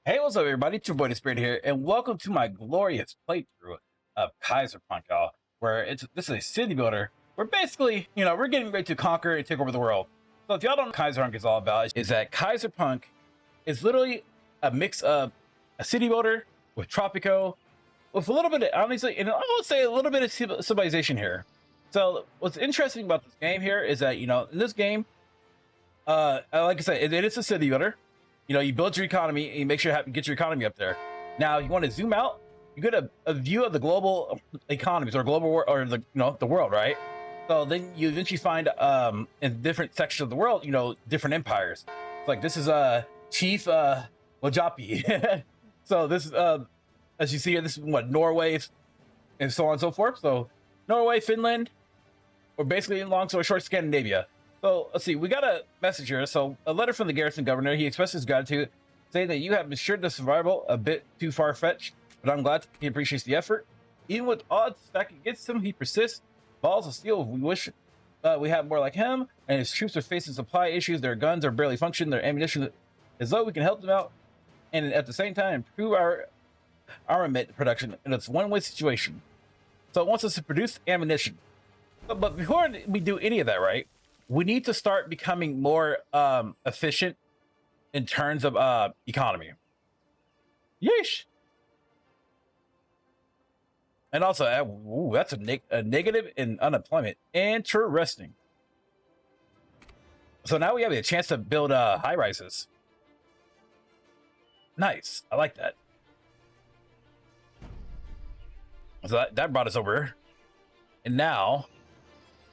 Hey, what's up, everybody? It's your boy DisBearity here, and welcome to my glorious playthrough of Kaisarpunk, y'all. Where this is a city builder. Where basically, we're getting ready to conquer and take over the world. So if y'all don't know what Kaisarpunk is all about, is that Kaisarpunk is literally a mix of a city builder with Tropico, with a little bit of, honestly, and I would say a little bit of civilization here. So what's interesting about this game here is that in this game, like I said, it is a city builder. You build your economy and you make sure you get your economy up there. Now, you want to zoom out, you get a view of the global economies or the world, right? So then you eventually find in different sections of the world, different empires. It's like this is Chief Wajapi. So this is as you see here, this is what Norway and so on and so forth. So Norway, Finland, or basically in long story short, Scandinavia. So let's see, we got a message here. So a letter from the garrison governor. He expresses gratitude, saying that you have ensured the survival a bit too far-fetched, but I'm glad he appreciates the effort. Even with odds stacking against him, he persists. Balls of steel. We wish we had more like him. And his troops are facing supply issues. Their guns are barely functioning. Their ammunition is low. We can help them out, and at the same time improve our armament production. And it's a one-way situation. So it wants us to produce ammunition. But before we do any of that, right? We need to start becoming more efficient in terms of economy. Yeesh. And also, that's a negative in unemployment. Interesting. So now we have a chance to build high rises. Nice. I like that. So that brought us over. And now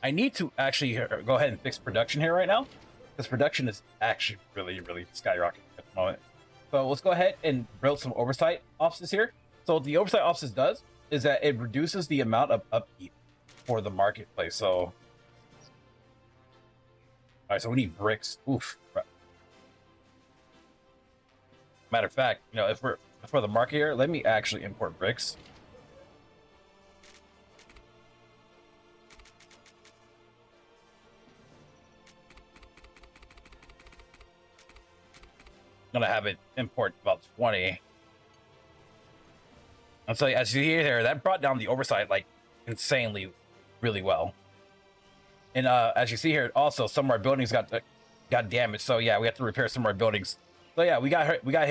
I need to actually go ahead and fix production here right now, because production is actually really skyrocketing at the moment. So let's go ahead and build some oversight offices here. So what the oversight offices does is that it reduces the amount of upkeep for the marketplace. So, all right, so we need bricks. Oof. Matter of fact, if we're for the market here, let me actually import bricks. Gonna have it import about 20. And so as you hear there, that brought down the oversight like insanely really well. And as you see here, also some of our buildings got damaged. So yeah, we have to repair some of our buildings. So yeah, we got hit. We got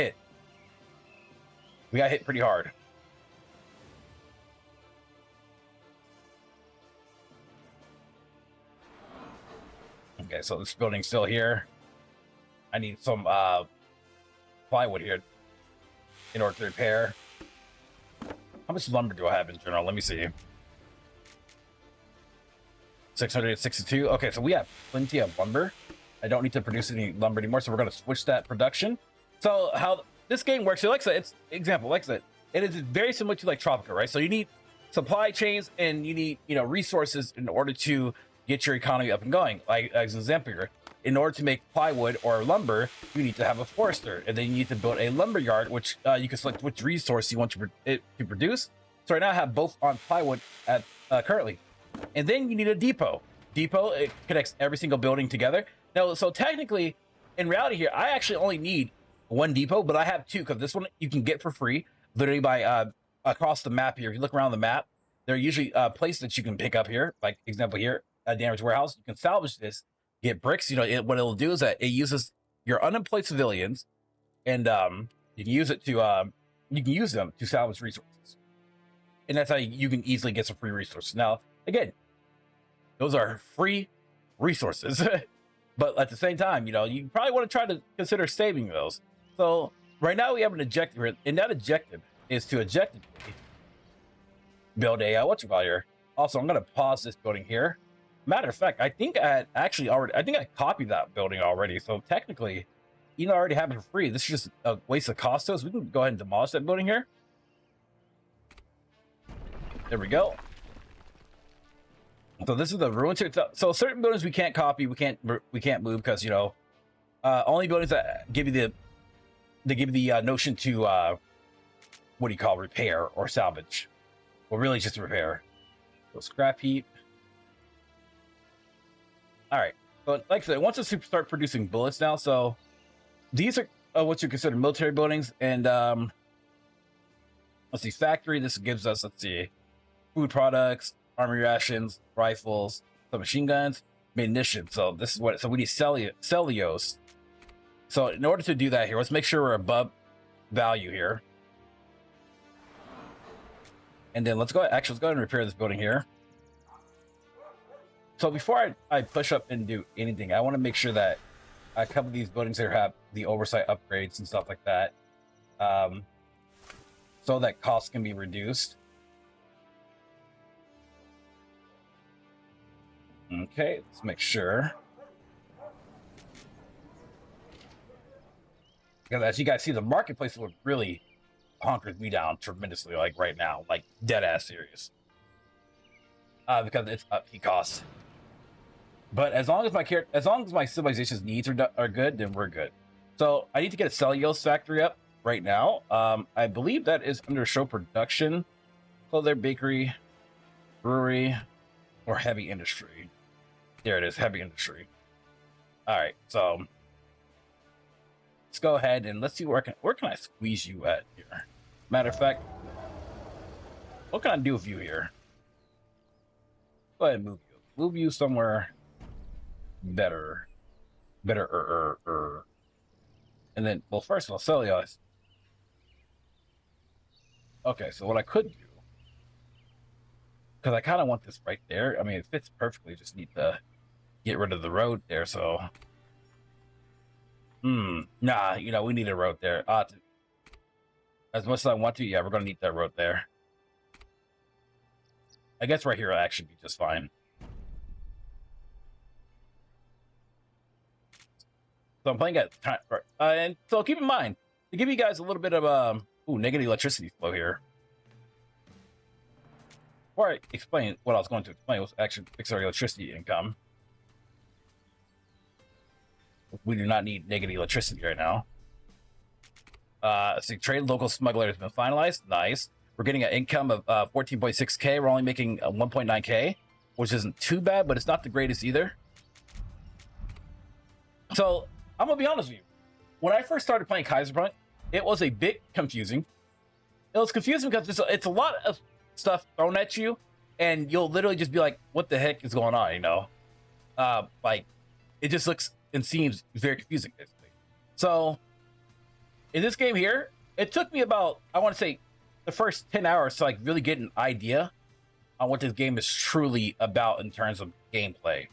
hit pretty hard. Okay, so this building's still here. I need some plywood here in order to repair. How much lumber do I have in general? Let me see. 662. Okay, so we have plenty of lumber. I don't need to produce any lumber anymore, so we're going to switch that production. So how this game works, so like I said, it's example, like I said, it is very similar to like Tropico, right? So you need supply chains and you need resources in order to get your economy up and going. Like as an example here, in order to make plywood or lumber, you need to have a forester, and then you need to build a lumber yard, which you can select which resource you want to produce. So right now I have both on plywood at currently, and then you need a depot. Depot, it connects every single building together. Now, so technically, in reality here, I actually only need one depot, but I have two, because this one you can get for free, literally by across the map here. If you look around the map, there are usually places that you can pick up here. Like example here, a damaged warehouse. You can salvage this. Get bricks. What it'll do is that it uses your unemployed civilians, and you can use it to you can use them to salvage resources, and that's how you can easily get some free resources. Now, again, those are free resources, but at the same time, you probably want to try to consider saving those. So right now we have an objective here, and that objective is to objectively build a here. Also, I'm going to pause this building here. Matter of fact, I think I copied that building already. So technically, I already have it for free. This is just a waste of cost to us. We can go ahead and demolish that building here. There we go. So this is the ruins here. So certain buildings we can't copy, we can't move, because only buildings that give you the notion to what do you call repair or salvage. Well, really just repair. So scrap heap. All right, but like I said, it wants us to start producing bullets now. So these are what you consider military buildings. And let's see, factory. This gives us, let's see, food products, army rations, rifles, some machine guns, munitions. So this is what. So we need cellulose. So in order to do that here, let's make sure we're above value here. And then let's go ahead and repair this building here. So before I push up and do anything, I want to make sure that a couple of these buildings here have the oversight upgrades and stuff like that, so that costs can be reduced. Okay, let's make sure. Because as you guys see, the marketplace would really honkers me down tremendously, like right now, like dead ass serious. Because it's up he costs. But as long as my civilization's needs are good, then we're good. So I need to get a cellulose factory up right now. I believe that is under show production. So their bakery, brewery, or heavy industry. There it is, heavy industry. All right, so let's go ahead and let's see where can I squeeze you at here. Matter of fact, what can I do with you here? Go ahead and move you. Move you somewhere better. And then, well, first of all, cellulose. Okay, so what I could do, because I kind of want this right there. I mean, it fits perfectly. Just need to get rid of the road there. So, nah, you know, we need a road there. As much as I want to, yeah, we're gonna need that road there. I guess right here will actually be just fine. So I'm playing at time, and so keep in mind to give you guys a little bit of negative electricity flow here. Before I explain what I was going to explain, was actually fix our electricity income. We do not need negative electricity right now. So trade local smuggler has been finalized. Nice. We're getting an income of 14.6k. We're only making 1.9k, which isn't too bad, but it's not the greatest either. So I'm gonna be honest with you. When I first started playing Kaisarpunk, it was a bit confusing. It was confusing because it's a lot of stuff thrown at you, and you'll literally just be like, "What the heck is going on?" You know, like it just looks and seems very confusing, basically. So in this game here, it took me about, I want to say, the first 10 hours to like really get an idea on what this game is truly about in terms of gameplay.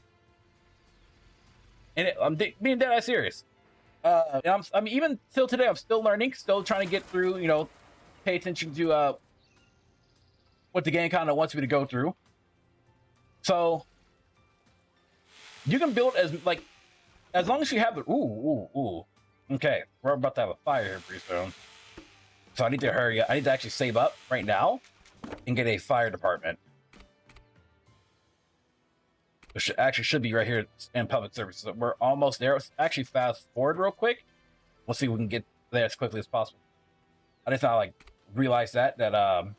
And I'm being dead ass serious. And I mean, even till today, I'm still learning, still trying to get through, you know, pay attention to what the game kind of wants me to go through. So you can build as long as you have the okay, we're about to have a fire here pretty soon. So I need to hurry up. I need to actually save up right now and get a fire department. Which actually should be right here in public services. So we're almost there. Let's actually fast forward real quick. We'll see if we can get there as quickly as possible. I just not realize that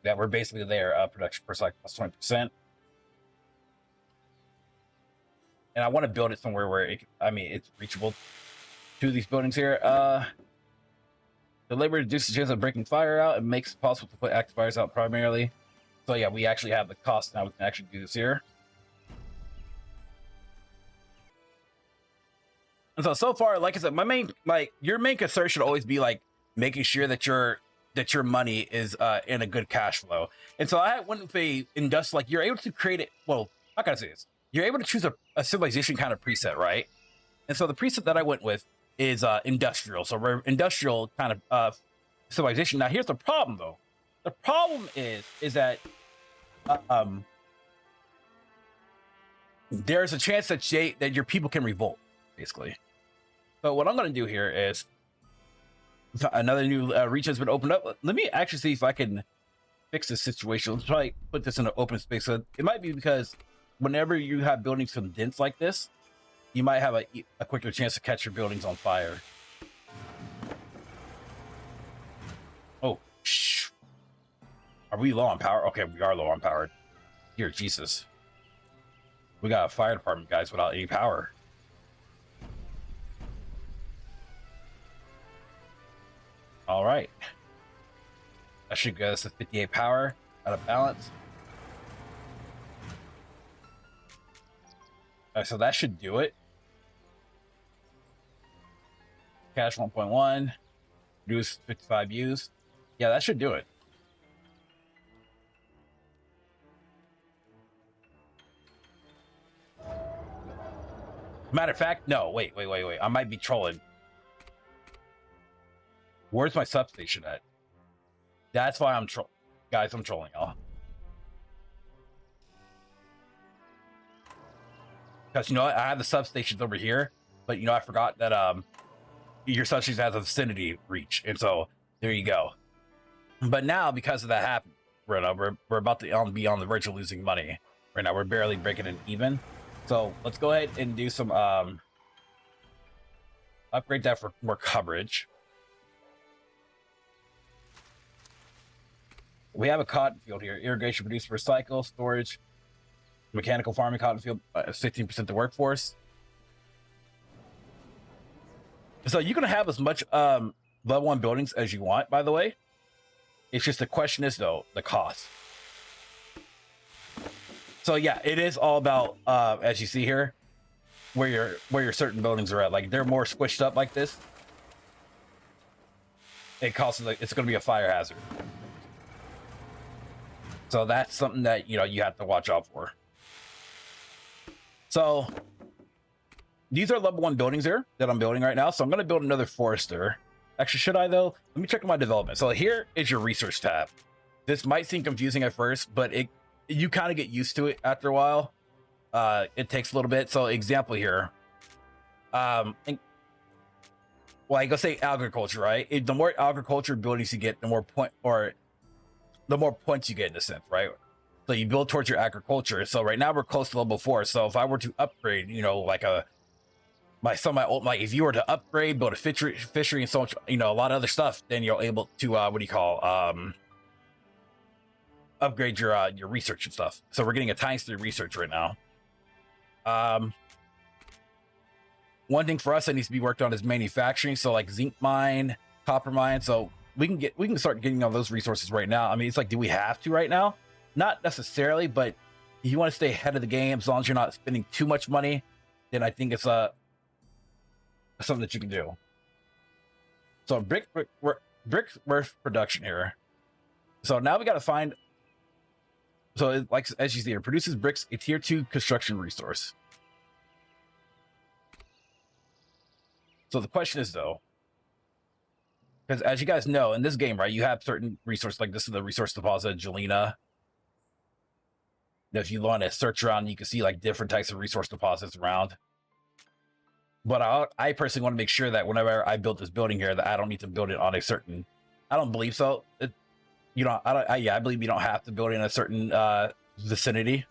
we're basically there. Production per cycle plus 20%. And I want to build it somewhere where it's reachable to these buildings here. The labor reduces the chance of breaking fire out. It makes it possible to put active fires out primarily. So yeah, we actually have the cost now. We can actually do this here. And so far, like I said, your main concern should always be making sure that your money is in a good cash flow. And so I went with a industrial, you're able to create it. Well, how can I say this? You're able to choose a civilization kind of preset, right? And so the preset that I went with is industrial. So we're industrial kind of civilization. Now here's the problem though. The problem is that there's a chance that your people can revolt, basically. So what I'm going to do here is another new reach has been opened up. Let me actually see if I can fix this situation. Let's try put this in an open space. So it might be because whenever you have buildings condensed like this, you might have a quicker chance to catch your buildings on fire. Oh, shh. Are we low on power? Okay, we are low on power. Dear Jesus. We got a fire department, guys, without any power. All right. That should get us to 58 power out of balance. All right, so that should do it. Cash 1.1. Reduce 55 U's. Yeah, that should do it. Matter of fact, no, wait. I might be trolling. Where's my substation at? That's why I'm trolling. Guys, I'm trolling y'all. Because, you know what? I have the substations over here, but, you know, I forgot that your substation has a vicinity reach. And so, there you go. But now, because of that happened, we're about to be on the verge of losing money. Right now, we're barely breaking it even. So, let's go ahead and do some, upgrade that for more coverage. We have a cotton field here. Irrigation, produce, recycle, storage, mechanical farming, cotton field, 15% the workforce. So you can have as much level 1 buildings as you want, by the way. It's just the question is, though, the cost. So yeah, it is all about, as you see here, where your certain buildings are at. Like, they're more squished up like this. It costs, like, it's going to be a fire hazard. So that's something that, you know, you have to watch out for. So these are level 1 buildings here that I'm building right now. So I'm going to build another forester. Actually, should I though? Let me check my development. So here is your research tab. This might seem confusing at first, but you kind of get used to it after a while. It takes a little bit. So example here. Well, I go say agriculture, right? The more agriculture buildings you get, the more points you get in a sense, right? So you build towards your agriculture. So right now we're close to level 4. So if I were to upgrade, you know, like if you were to upgrade, build a fishery and so much, you know, a lot of other stuff, then you're able to upgrade your research and stuff. So we're getting a ×3 research right now. One thing for us that needs to be worked on is manufacturing. So like zinc mine, copper mine. So we can start getting all those resources right now. I mean, it's like, do we have to right now? Not necessarily, but if you want to stay ahead of the game, as long as you're not spending too much money, then I think it's something that you can do. So brick production here. So now we got to find. So it, like as you see here, produces bricks, a tier 2 construction resource. So the question is though, because as you guys know, in this game, right, you have certain resources, like this is the resource deposit, Jelena. If you want to search around, you can see like different types of resource deposits around. But I personally want to make sure that whenever I build this building here, that I don't need to build it on a certain. I don't believe so. I believe you don't have to build it in a certain vicinity.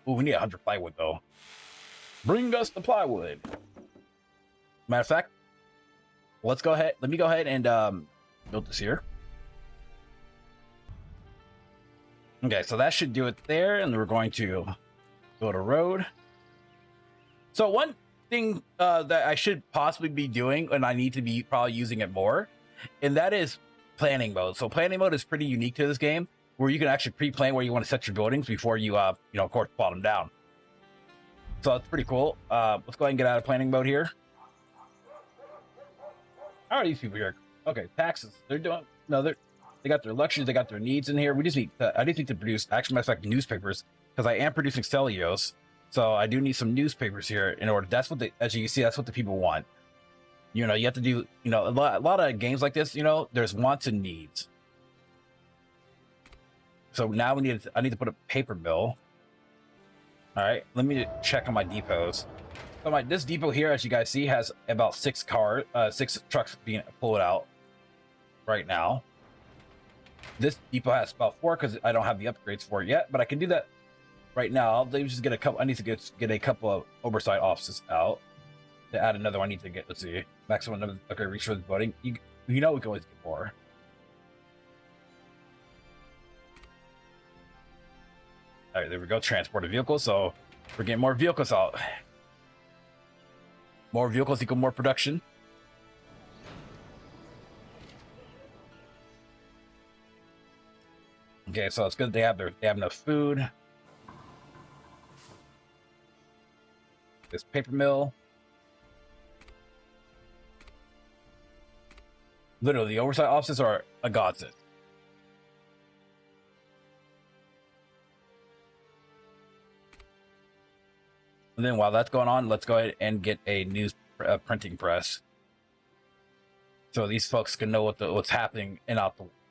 Ooh, we need 100 plywood though. Bring us the plywood. Matter of fact, let's go ahead. Let me go ahead and build this here. Okay, so that should do it there, and we're going to build a road. So one thing that I should possibly be doing, and I need to be probably using it more, and that is planning mode. So planning mode is pretty unique to this game, where you can actually pre-plan where you want to set your buildings before you, of course, plot them down. So that's pretty cool. Let's go ahead and get out of planning mode here. How are these people here? Okay, taxes. They're doing they got their luxuries, they got their needs in here. We just need I just need to produce, actually, matter of fact, newspapers, because I am producing cellulose. So I do need some newspapers here in order. That's what as you can see, that's what the people want. You know, you have to do, a lot of games like this, there's wants and needs. So now I need to put a paper mill. All right, let me check on my depots. So this depot here, as you guys see, has about 6 trucks being pulled out right now. This depot has about 4 because I don't have the upgrades for it yet, but I can do that right now. I'll just get a couple. I need to get a couple of oversight offices out to add another one. I need to get, let's see, maximum resource voting. We can always get more. All right, there we go. Transport a vehicle. So we're getting more vehicles out. More vehicles equal more production. Okay, so it's good they have enough food. This paper mill. Literally, the oversight offices are a godsend. And then while that's going on, let's go ahead and get a news printing press, so these folks can know what's happening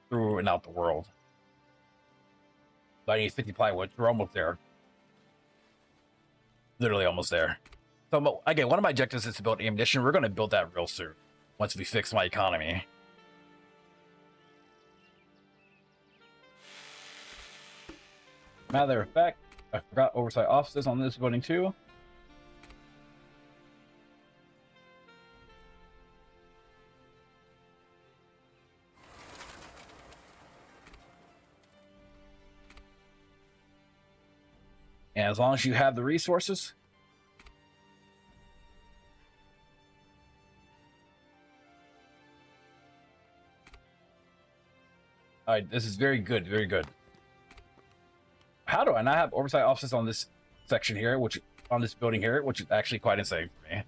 through and out the world. So I need 50 plywood. We're almost there. Literally almost there. So again, one of my objectives is to build ammunition. We're going to build that real soon once we fix my economy. Matter of fact, I forgot oversight offices on this building too. And as long as you have the resources, all right, this is very good, very good. How do I not have oversight offices on this section here, on this building here, which is actually quite insane for me.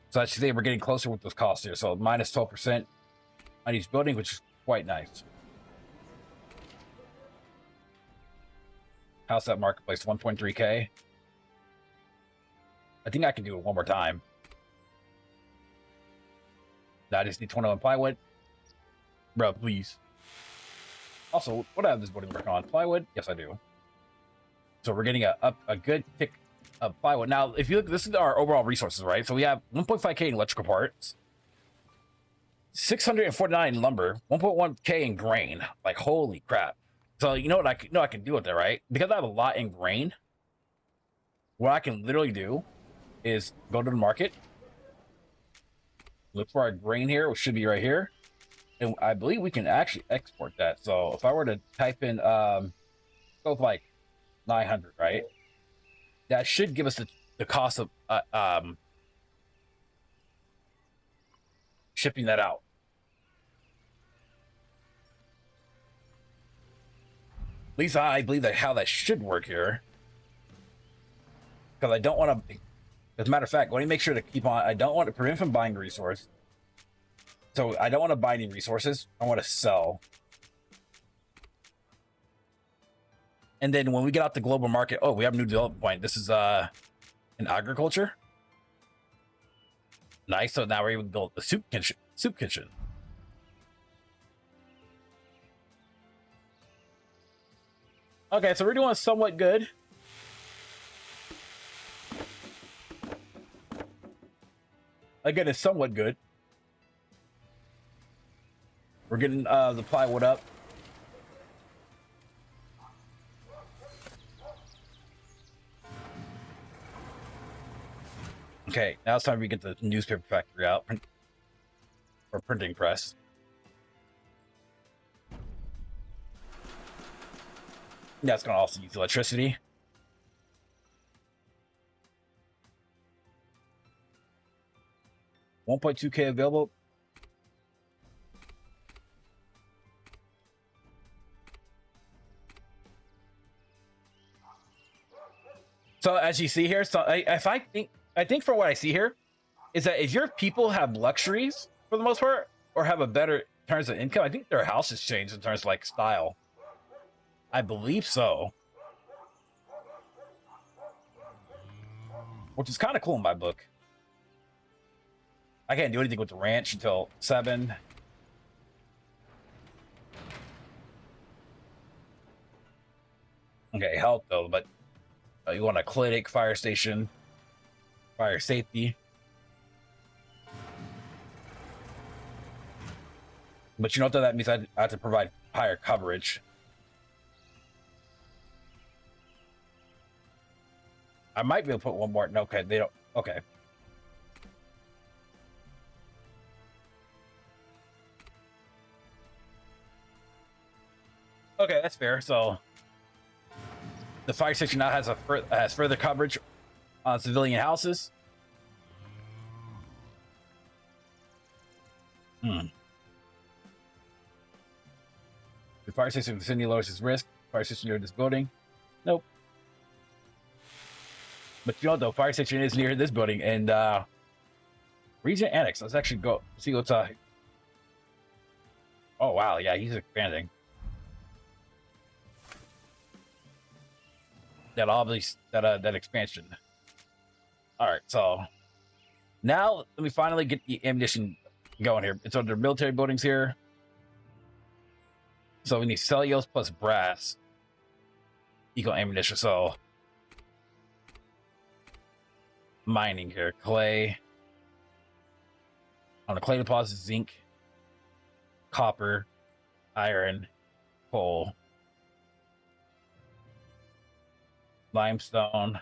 So I should say we're getting closer with those costs here. So minus 12% on each building, which is quite nice. How's that marketplace? 1.3K. I think I can do it one more time. I just need 21 plywood. Bro, please. Also, what do I have this building work on? Plywood? Yes, I do. So we're getting a good tick of plywood. Now, if you look, this is our overall resources, right? So we have 1.5K in electrical parts, 649 in lumber, 1.1K in grain. Like, holy crap. So you know what I can do with that, right? Because I have a lot in grain, what I can literally do is go to the market, look for our grain here, which should be right here, and I believe we can actually export that. So if I were to type in go with like 900, right? That should give us the cost of shipping that out. At least I believe that how that should work here. Because I don't want to, as a matter of fact, let me make sure to keep on, I don't want to prevent from buying resource. So I don't want to buy any resources. I want to sell. And then when we get out the global market, oh, we have a new development point. This is in agriculture. Nice. So now we're able to build a soup kitchen. Okay, so we're doing somewhat good. Again, it's somewhat good. We're getting the plywood up. Okay, now it's time we get the newspaper factory out, or printing press. That's going to also use electricity. $1.2K available. So as you see here, so I think from what I see here is that if your people have luxuries for the most part, or have a better in terms of income, I think their house has changed in terms of like style. I believe so. Which is kind of cool in my book. I can't do anything with the ranch until 7. Okay, health though, but you want a clinic, fire station, fire safety. But you know what that means? I have to provide higher coverage. I might be able to put one more. No, okay, they don't. Okay. Okay, that's fair. So the fire station now has further coverage on civilian houses. Hmm. The fire station in the vicinity lowers its risk. Fire station near this building. Nope. But you know, the fire station is near this building, and region annex. Let's actually go see what's oh wow, yeah, he's expanding. That obviously that expansion. All right, so now let me finally get the ammunition going here. It's under military buildings here. So we need cellulose plus brass equal ammunition. So mining here, clay. On the clay deposit, zinc, copper, iron, coal, limestone,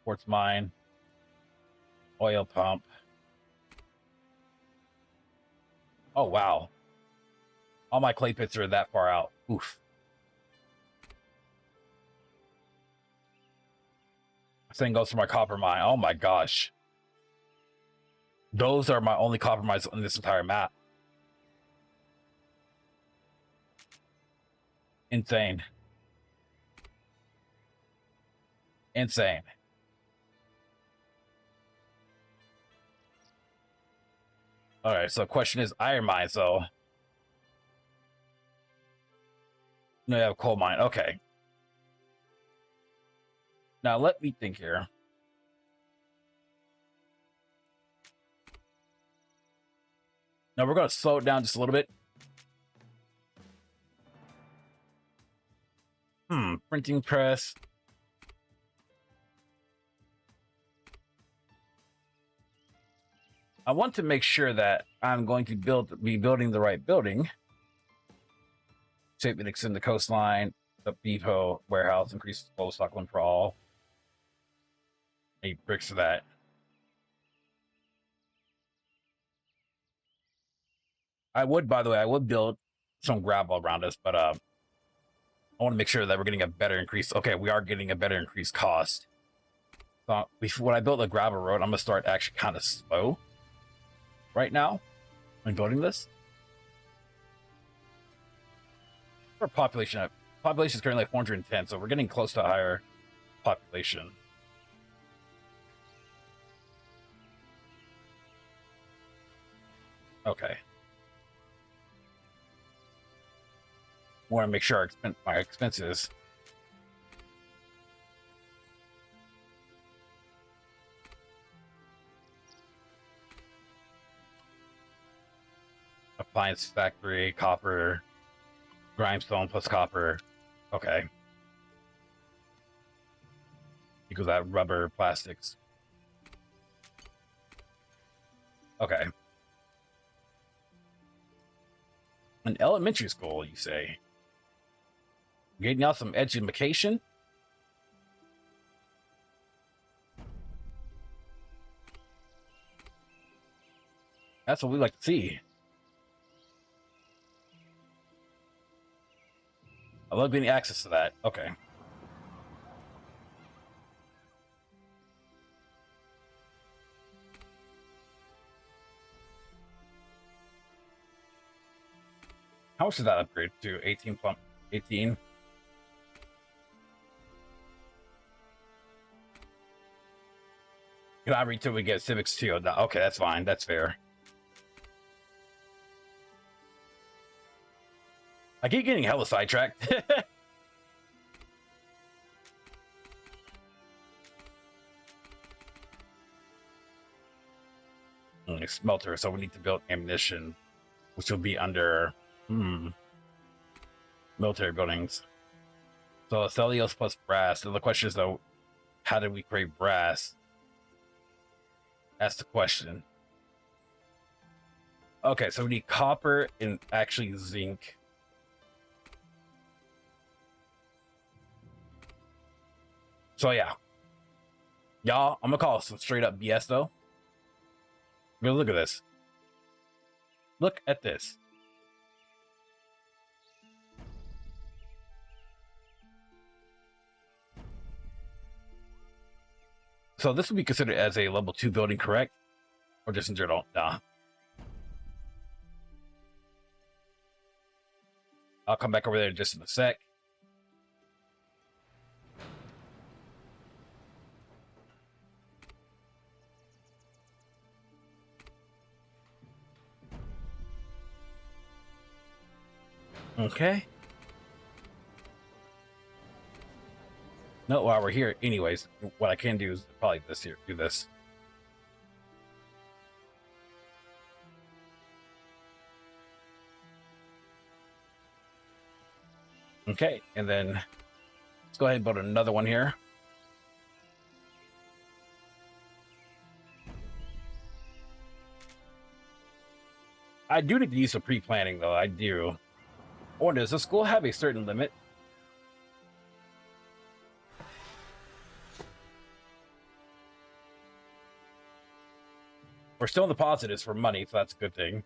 quartz mine, oil pump. Oh wow. All my clay pits are that far out. Oof. Same goes for my copper mine. Oh my gosh. Those are my only copper mines on this entire map. Insane. Insane. All right, so the question is iron mine. So no, you have a coal mine. Okay. Now let me think here. Now we're going to slow it down just a little bit. Printing press. I want to make sure that I'm going to be building the right building. Shape and extend the coastline, the depot, warehouse, increase flow stock one for all. 8 bricks for that. I would, by the way, I would build some gravel around us, but I want to make sure that we're getting a better increase. Okay, we are getting a better increased cost. So when I build a gravel road, I'm gonna start actually kind of slow right now when building this. Our population is currently like 410, so we're getting close to a higher population. Okay. Want to make sure my expenses. Appliance factory, copper, grindstone plus copper. Okay. Equals that rubber, plastics. Okay. An elementary school, you say? Getting out some education? That's what we like to see. I love getting access to that. Okay. How much did that upgrade to? 18 plump 18? Can I read till we get civics too? Okay, that's fine. That's fair. I keep getting hella sidetracked. Smelter, so we need to build ammunition, which will be under military buildings. So cellulose plus brass. So the question is though, how do we create brass? That's the question. Okay, so we need copper and actually zinc. So yeah. Y'all, I'm gonna call some straight up BS though. Look at this. Look at this. So this would be considered as a level 2 building, correct? Or just in general? Nah. I'll come back over there just in a sec. Okay. No, while we're here, anyways, what I can do is probably this here. Do this. Okay, and then let's go ahead and build another one here. I do need to use some pre-planning, though. I do. Or does the school have a certain limit? We're still in the positives for money, so that's a good thing.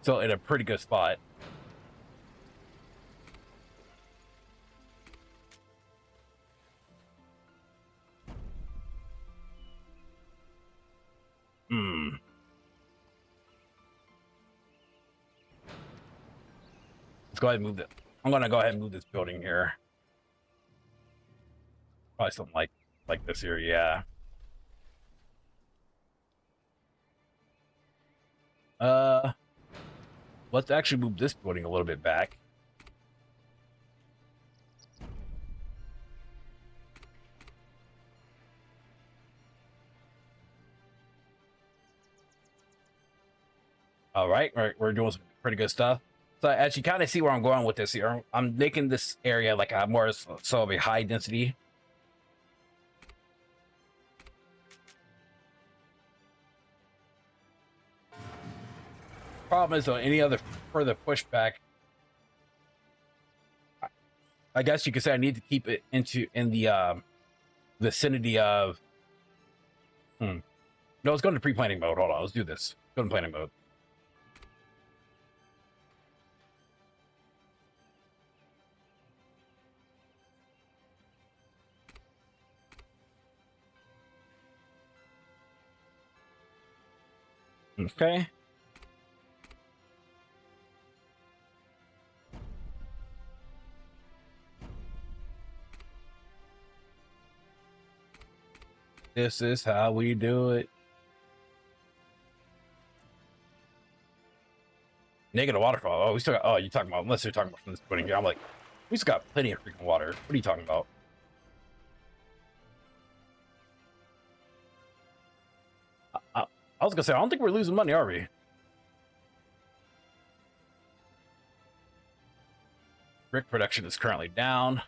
Still in a pretty good spot. Let's go ahead and move it. I'm gonna go ahead and move this building here. Probably something like this here, yeah. Let's actually move this building a little bit back. All right, we're doing some pretty good stuff. So as you kind of see where I'm going with this here, I'm making this area like a more so of a high density. Problem is, though, any other further pushback, I guess you could say I need to keep it in the vicinity of. No, let's go into pre-planning mode. Hold on, let's do this. Go into planning mode. Okay. This is how we do it. Negative waterfall. Oh, we still got. Oh, you talking about? Unless you're talking about from this pudding here. I'm like, we still got plenty of freaking water. What are you talking about? I was gonna say, I don't think we're losing money, are we? Brick production is currently down.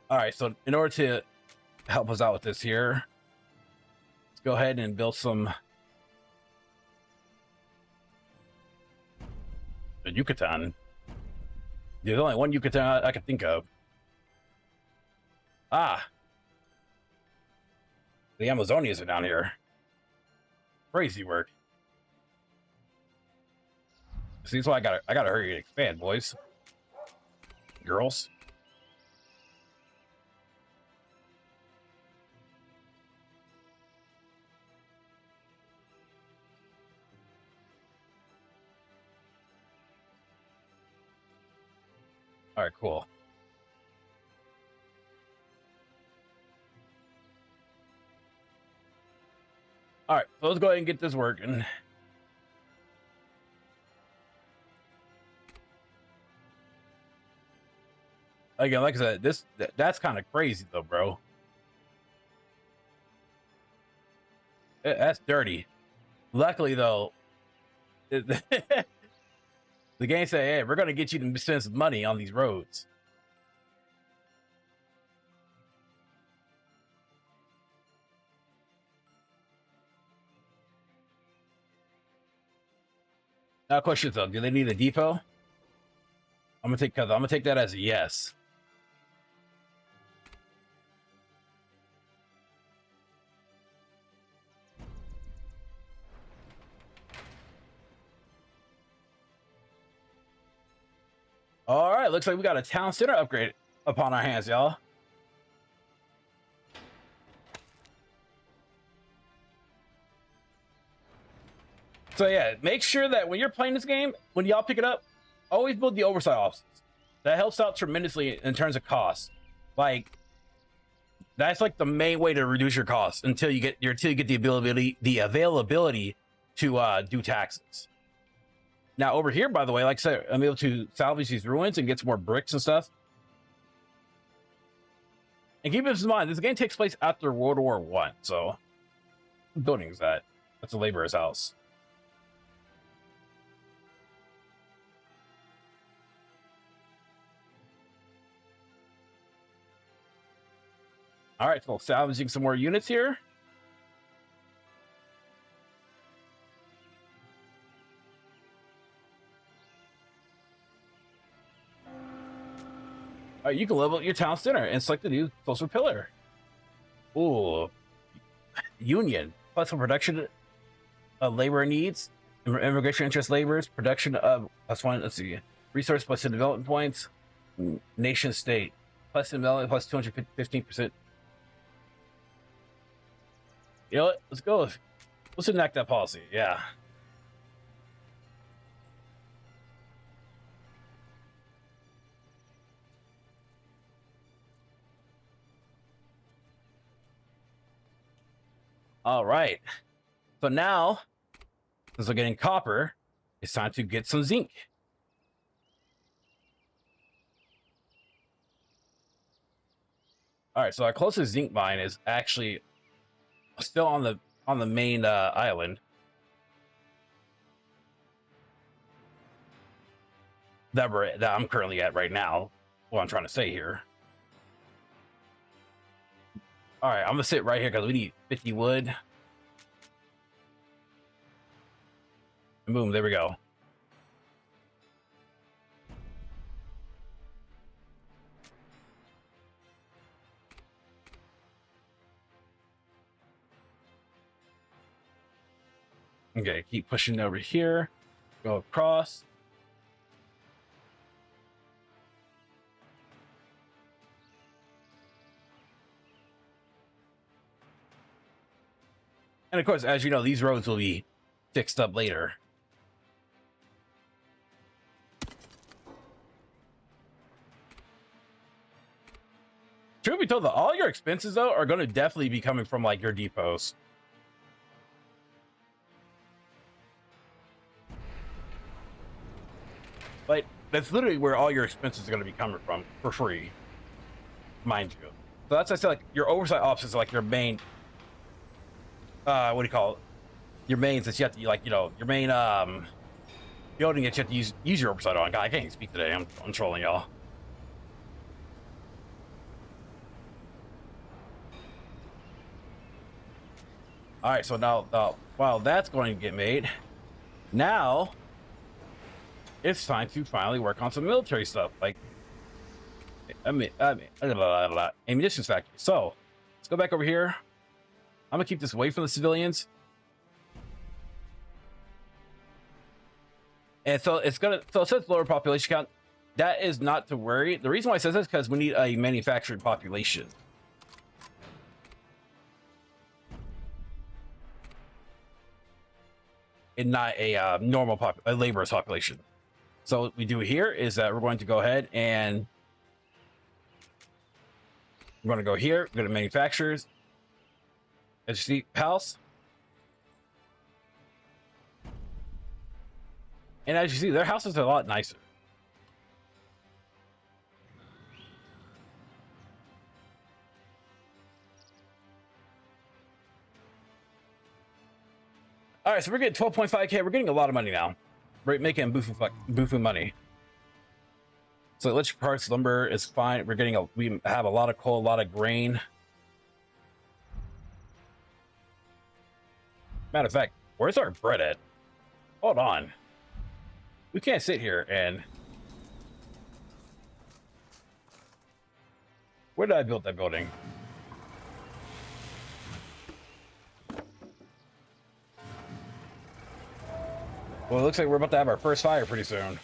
All right, so in order to help us out with this here, let's go ahead and build some a Yucatan. There's only one Yucatan I can think of. Ah, the Amazonians are down here. Crazy work. See, that's why I gotta hurry and expand, boys, girls. All right, cool. All right, so let's go ahead and get this working. Again, like I said, that's kind of crazy though, bro. That's dirty. Luckily though, the game said, "Hey, we're gonna get you to spend some money on these roads." Now, question though, do they need a depot? I'm gonna take that as a yes. All right, looks like we got a town center upgrade. upon our hands, y'all. So yeah, make sure that when you're playing this game, when y'all pick it up, always build the oversight offices. That helps out tremendously in terms of cost. Like, that's like the main way to reduce your costs until you get the availability to do taxes. Now over here, by the way, like I said, I'm able to salvage these ruins and get some more bricks and stuff. And keep this in mind, this game takes place after World War I. So, what building is that? That's a laborer's house. All right, so salvaging some more units here. All right, you can level up your town center and select the new social pillar. Ooh, union plus some production of labor needs, immigration interest laborers, production of +1. Let's see, resource plus 10 development points, nation state plus development plus 215%. You know what? Let's go. Let's enact that policy. Yeah. All right. So now, since we're getting copper, it's time to get some zinc. All right. So our closest zinc mine is actually still on the main island. That I'm currently at right now. What I'm trying to say here. All right, I'm gonna sit right here because we need 50 wood. And boom, there we go. Okay, keep pushing over here. Go across. And of course, as you know, these roads will be fixed up later. Truth be told, all your expenses though are going to definitely be coming from like your depots. Like, that's literally where all your expenses are going to be coming from for free, mind you. So that's, I said, like, your oversight office is like your main, what do you call it? Your mains that you have to, like, you know, your main building that you have to use your oversight on. God, I can't even speak today. I'm trolling y'all. All right, so now while that's going to get made, now it's time to finally work on some military stuff, like ammunition factory. So let's go back over here. I'm gonna keep this away from the civilians, and so it says lower population count. That is not to worry. The reason why it says this is because we need a manufacturing population. And not a normal laborers population. So what we do here is that we're going to go ahead and we're going to go here, go to manufacturers, as you see, house. And as you see, their houses are a lot nicer. All right, so we're getting 12.5K. We're getting a lot of money now. We're making bufu money. So electric parts, lumber is fine. We have a lot of coal, a lot of grain. Matter of fact, where's our bread at? Hold on. We can't sit here and... Where did I build that building? Well, it looks like we're about to have our first fire pretty soon.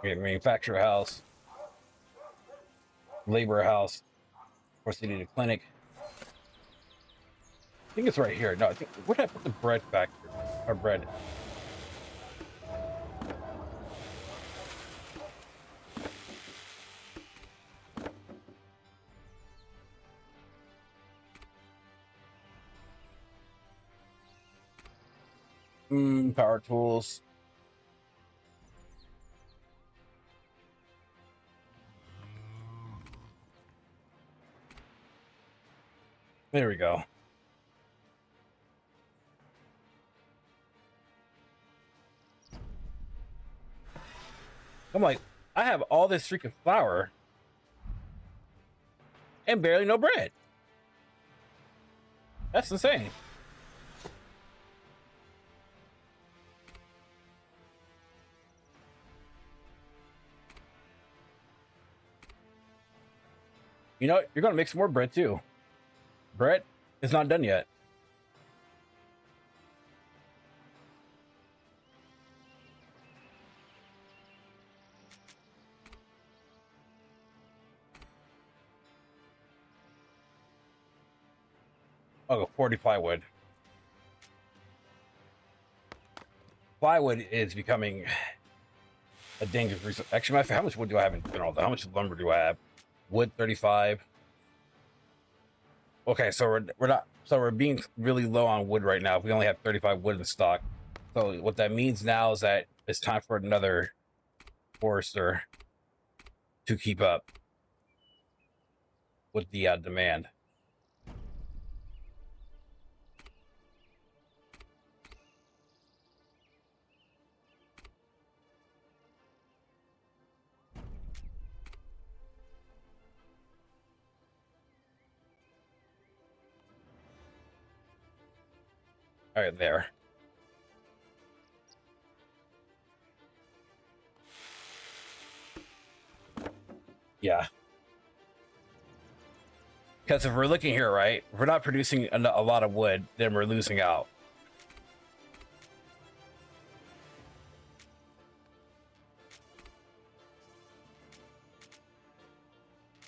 Okay, manufacturer house, labor house. Of course, they need a clinic. I think it's right here. No, I think where did I put the bread factory? Or bread? Power tools. There we go. I'm like, I have all this freaking flour and barely no bread. That's insane. You know, you're gonna make some more bread too. Bread is not done yet. I'll go 40 plywood. Plywood is becoming a dangerous resource. Actually, matter of fact, how much wood do I have in general? How much lumber do I have? Wood 35. Okay, so we're being really low on wood right now. We only have 35 wood in stock. So what that means now is that it's time for another forester to keep up with the demand. All right, there. Yeah. Because if we're looking here, right, if we're not producing a lot of wood, then we're losing out.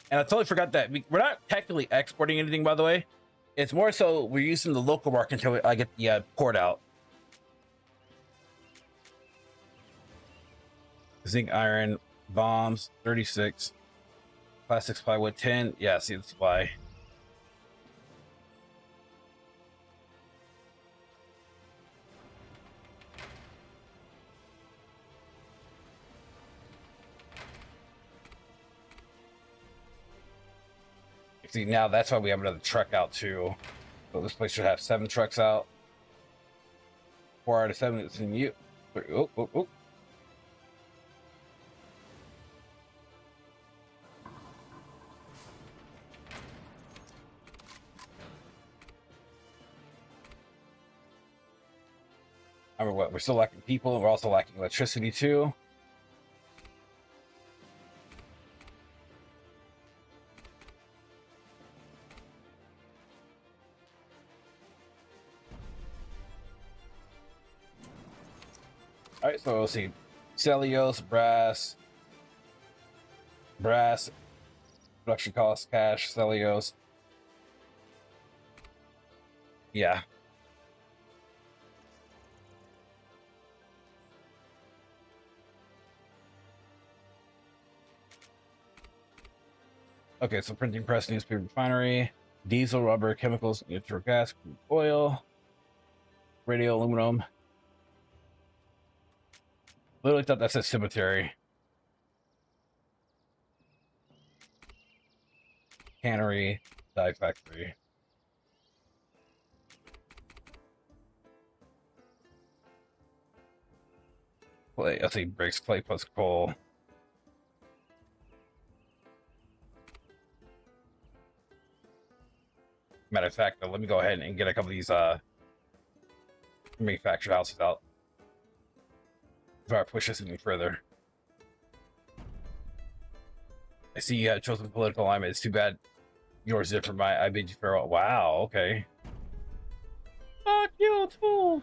And I totally forgot that we're not technically exporting anything, by the way. It's more so we're using the local market until I get the port out. Zinc, iron, bombs, 36. Plastics, plywood, 10. Yeah, see, that's why. See, now that's why we have another truck out too. So this place should have 7 trucks out. 4 out of 7 is in you. Oh, oh, oh. I mean, what? We're still lacking people, and we're also lacking electricity too. All right, so let's see. Cellulose, brass, production cost, cash, cellulose. Yeah. Okay, so printing press, newspaper refinery, diesel, rubber, chemicals, natural gas, crude oil, radio, aluminum. Literally thought that's a cemetery. Cannery, dye factory. Clay, let's see, breaks clay plus coal. Matter of fact, let me go ahead and get a couple of these manufactured houses out before I push this any further. I see you have chosen political alignment. It's too bad yours is different. I bid you farewell. Wow, okay. Fuck you too.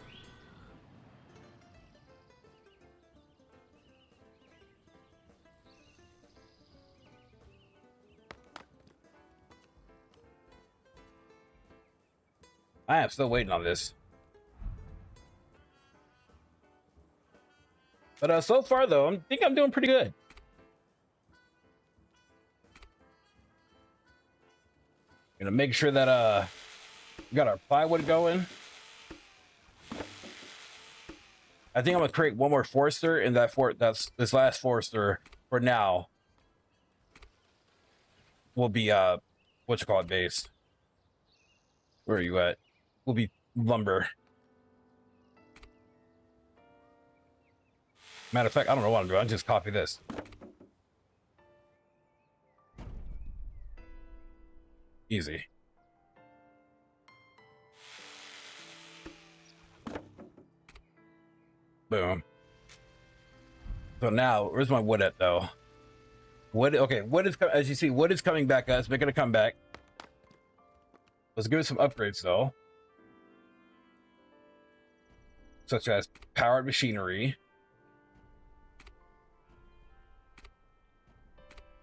I am still waiting on this. But so far though, I think I'm doing pretty good. Gonna make sure that we got our plywood going. I think I'm gonna create one more Forester, and that's this last Forester for now will be what you call it base. Where are you at? Will be lumber. Matter of fact, I don't know what I'm doing. I'll just copy this. Easy. Boom. So now, where's my wood at though? Wood, okay, wood is, as you see, wood is coming back, guys. Making a comeback. Let's give it some upgrades though. Such as powered machinery.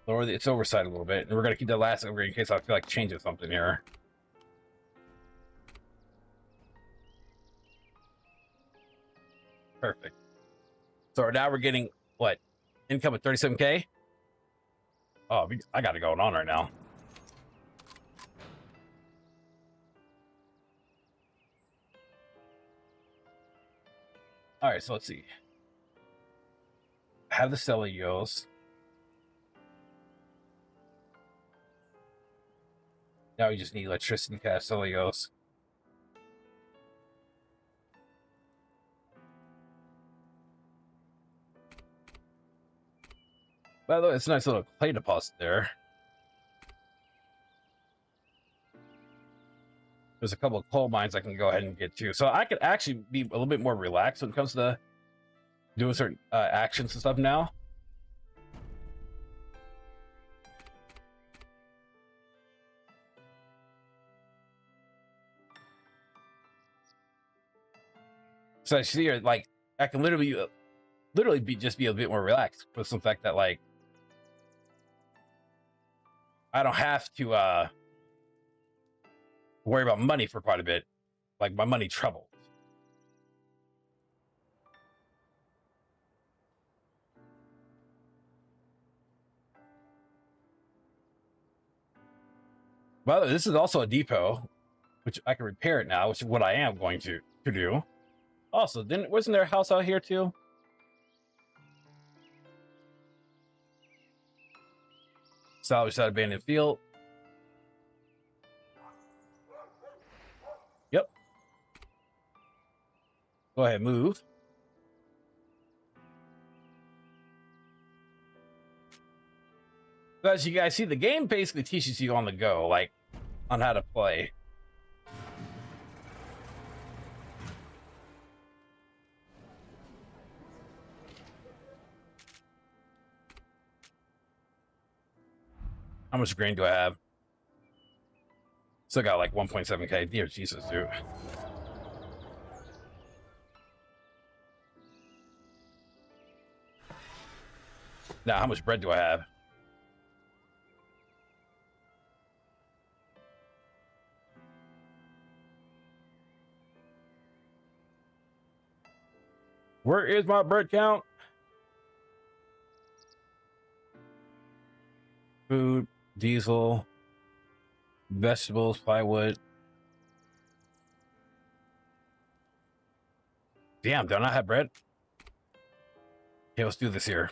Lower its oversight a little bit. And we're gonna keep the last upgrade in case I feel like changing something here. Perfect. So now we're getting what? Income at 37K? Oh, I got it going on right now. All right, so let's see. I have the cellulose. Now we just need electricity to cast cellulose. By the way, it's a nice little clay deposit there. There's a couple of coal mines I can go ahead and get to. So I could actually be a little bit more relaxed when it comes to doing certain actions and stuff now. So I see here, like, I can literally just be a bit more relaxed with some fact that, like, I don't have to worry about money for quite a bit. Like, my money troubles. By the way, this is also a depot, which I can repair it now, which is what I am going to do. Also, wasn't there a house out here too? Salvage that abandoned field. Yep. Go ahead, move. But as you guys see, the game basically teaches you on the go, like, on how to play. How much grain do I have? Still got like 1.7K. Dear Jesus, dude. Now, how much bread do I have? Where is my bread count? Food, diesel, vegetables, plywood. Damn, do I not have bread? Okay, let's do this here.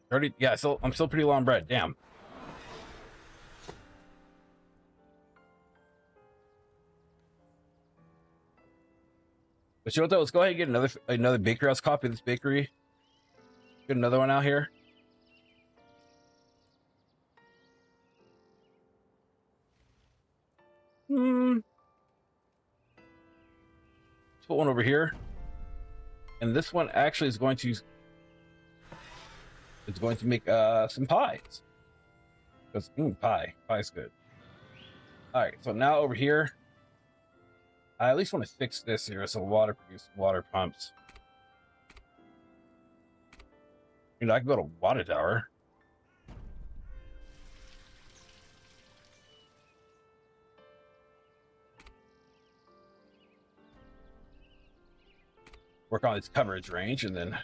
30, yeah, so I'm still pretty low on bread. Damn. But you know what though? Let's go ahead and get another bakery. Let's copy this bakery. Get another one out here. Let's put one over here. And this one actually is going to make some pies. Because pie's good. All right, so now over here, I at least want to fix this here. So produce water pumps. You know, I can go to water tower. work on its coverage range, and then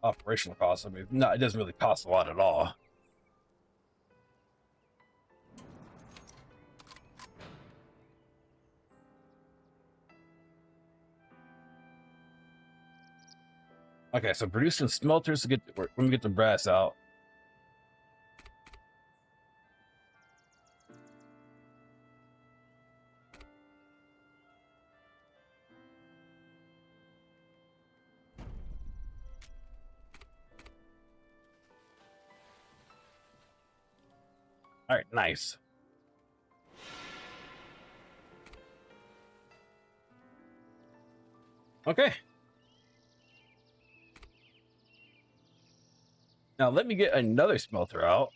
operational costs. I mean, no, it doesn't really cost a lot at all. Okay, so producing smelters to get when we get the brass out. All right, nice. Okay. Now let me get another smelter out.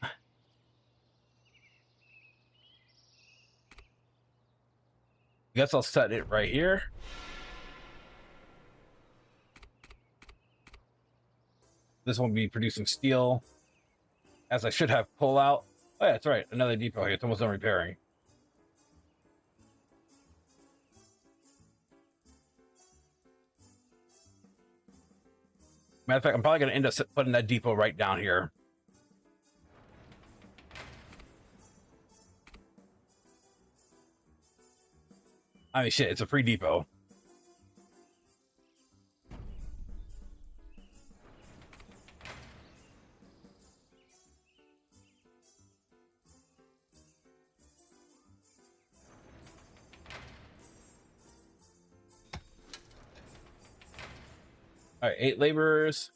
Guess I'll set it right here. This one will be producing steel, as I should have pull out. Oh yeah, that's right. Another depot here. It's almost done repairing. Matter of fact, I'm probably going to end up putting that depot right down here. I mean, shit, it's a free depot. All right, 8 laborers.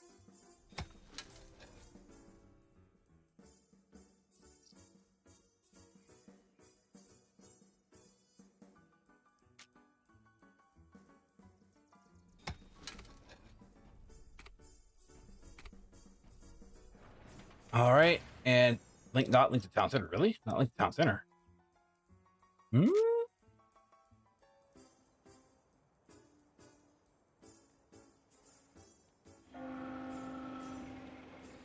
All right, and not link to town center. Really? Not link to town center. Hmm.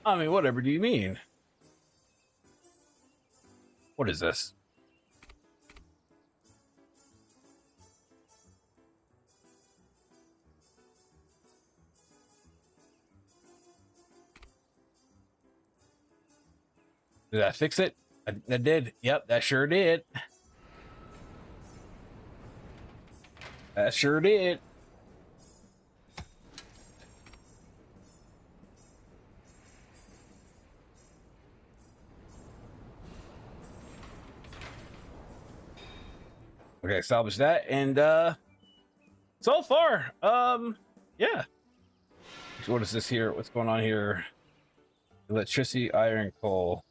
I mean, whatever do you mean? What is this? Did that fix it? That did. Yep, that sure did. That sure did. Okay, salvage that, and so far, yeah. So what is this here? What's going on here? Electricity, iron, coal.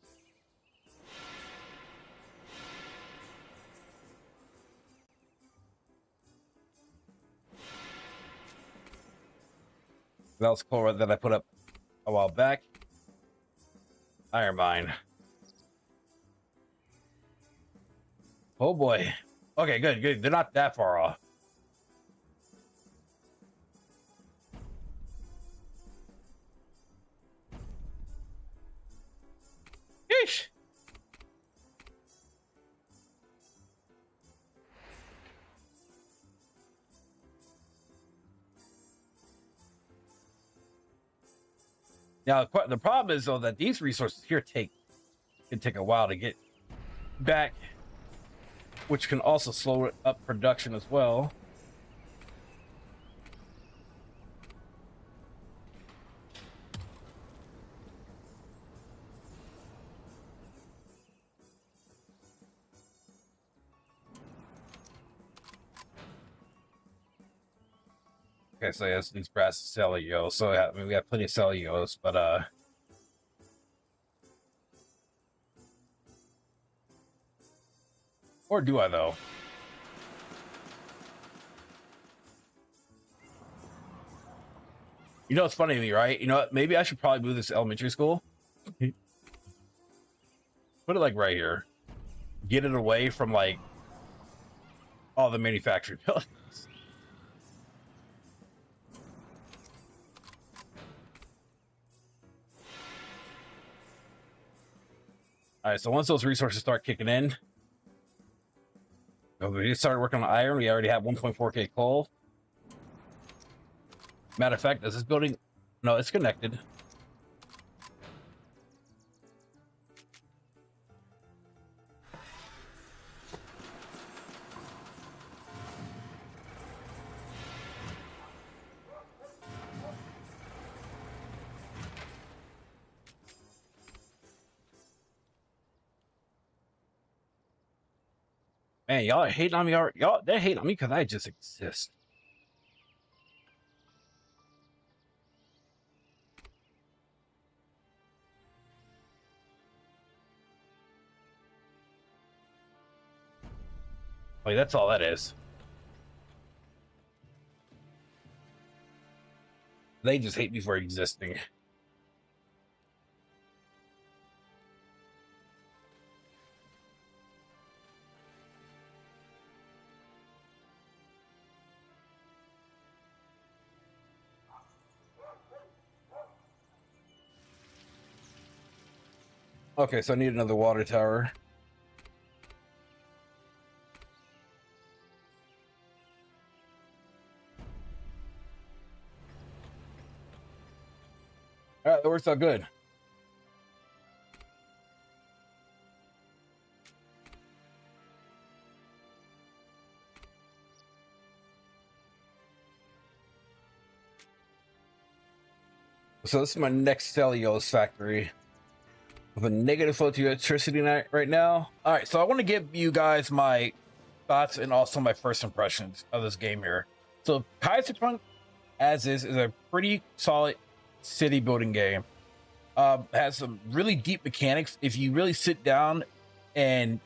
That was coal that I put up a while back. Iron mine. Oh boy. Okay, good, good. They're not that far off. Yeesh. Now, the problem is, though, that these resources here can take a while to get back, which can also slow up production as well. Okay, so yes, these brass cellulose. So I mean, we have plenty of cellulose, but or do I though? You know, it's funny to me, right? You know what? Maybe I should probably move this to elementary school. Put it like right here. Get it away from like all the manufactured buildings. All right, so once those resources start kicking in, we started working on iron. We already have 1.4k coal. Matter of fact, is this building? No, it's connected. Man, y'all are hating on me. Y'all, they're hating on me because I just exist. Like, that's all that is. They just hate me for existing. Okay, so I need another water tower. All right, that works out good. So this is my next cellulose factory with a negative flow to electricity right now. All right, so I want to give you guys my thoughts and also my first impressions of this game here. So Kaisarpunk, as is a pretty solid city building game. Has some really deep mechanics. If you really sit down and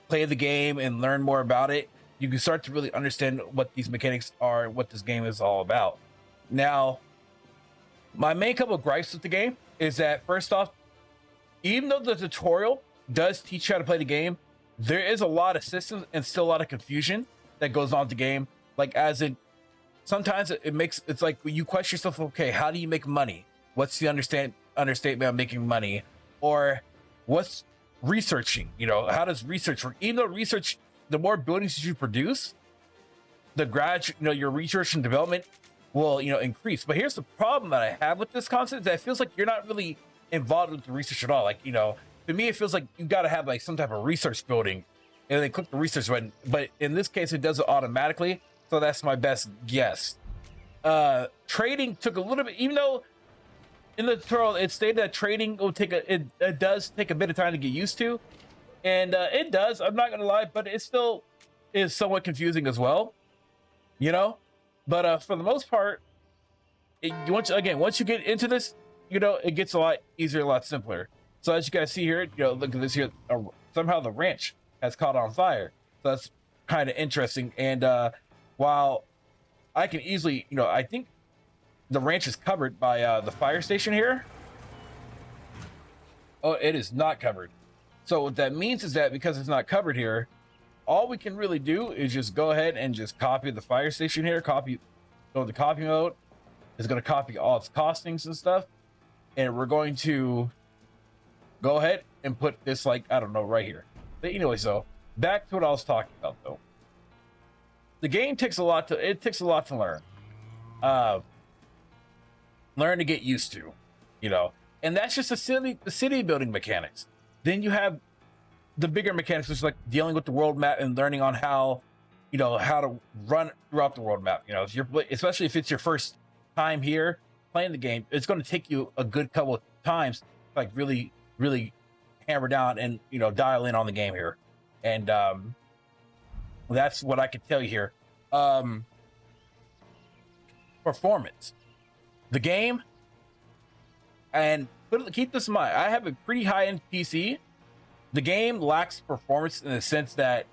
play the game and learn more about it, you can start to really understand what these mechanics are, what this game is all about. Now, my main couple of gripes with the game is that, first off, even though the tutorial does teach you how to play the game, there is a lot of systems and still a lot of confusion that goes on with the game. Like, as in, sometimes it's like you question yourself, okay, how do you make money? What's the understatement of making money? Or what's researching? You know, how does research work? Even though research, the more buildings you produce, your research and development will, increase. But here's the problem that I have with this concept, is that it feels like you're not really involved with the research at all. Like, to me, it feels like you got to have like some type of research building and then click the research button. But in this case, it does it automatically. So that's my best guess. Trading took a little bit, even though in the tutorial it stated that trading will it does take a bit of time to get used to. And it does, I'm not gonna lie, but it still is somewhat confusing as well. But for the most part, once you get into this, it gets a lot easier, a lot simpler. So as you guys see here, look at this here. Somehow the ranch has caught on fire. So that's kind of interesting. And while I can easily, I think the ranch is covered by the fire station here. Oh, it is not covered. So what that means is that because it's not covered here, all we can really do is just go ahead and just copy the fire station here. Go to copy mode. It's going to copy all its costings and stuff. And we're going to go ahead and put this, like, I don't know, right here. But anyway, so back to what I was talking about, though. The game takes a lot to learn. Learn to get used to, and that's just the city building mechanics. Then you have the bigger mechanics, which is like dealing with the world map and learning on how to run throughout the world map. Especially if it's your first time here playing the game, it's going to take you a good couple of times to, like, really, really hammer down and dial in on the game here. And that's what I can tell you here. Performance. The game, and keep this in mind, I have a pretty high-end PC. The game lacks performance in the sense that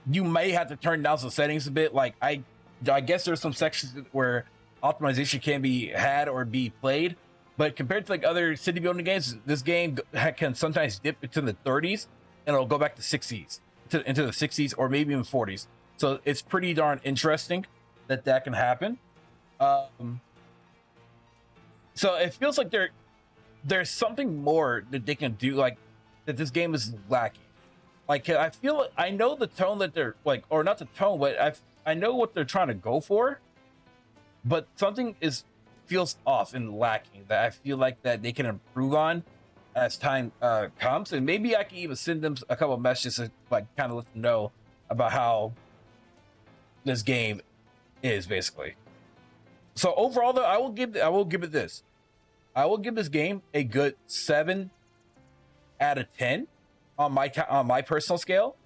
you may have to turn down some settings a bit. Like, I guess there's some sections where optimization can be had or be played, but compared to like other city building games, this game can sometimes dip into the 30s and it'll go back to 60s, into the 60s or maybe even 40s. So it's pretty darn interesting that can happen. So it feels like there's something more that they can do, like, that this game is lacking. Like, I know the tone that they're like, or not the tone, but I know what they're trying to go for, but something feels off and lacking that I feel like that they can improve on as time comes, and maybe I can even send them a couple of messages to like kind of let them know about how this game is basically. So overall, though, I will give it this. I will give this game a good 7 out of 10 on my personal scale,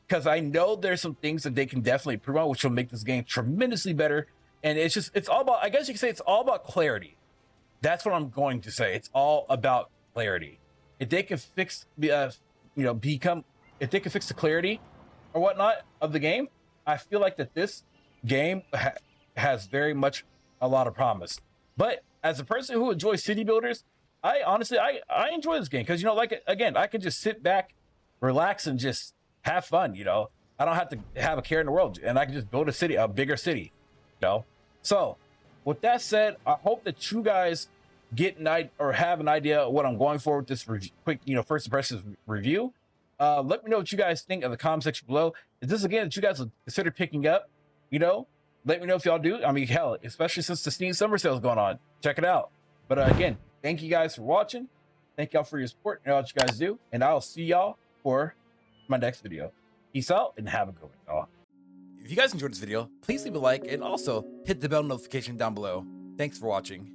because I know there's some things that they can definitely improve on, which will make this game tremendously better. And it's all about, I guess you could say, it's all about clarity. That's what I'm going to say. It's all about clarity. If they can fix if they can fix the clarity or whatnot of the game, I feel like that this game has very much a lot of promise. But as a person who enjoys city builders, I honestly I enjoy this game because, you know, like, again, I can just sit back, relax, and just have fun. You know, I don't have to have a care in the world, and I can just build a bigger city. You know, so with that said, I hope that you guys get have an idea of what I'm going for with this quick, first impressions review. Let me know what you guys think in the comment section below. Is this again that you guys will consider picking up? You know, let me know if y'all do. I mean, hell, especially since the Steam Summer Sale is going on. Check it out. But again, thank you guys for watching. Thank y'all for your support and all what you guys do. And I'll see y'all for my next video. Peace out and have a good one, y'all. If you guys enjoyed this video, please leave a like and also hit the bell notification down below. Thanks for watching.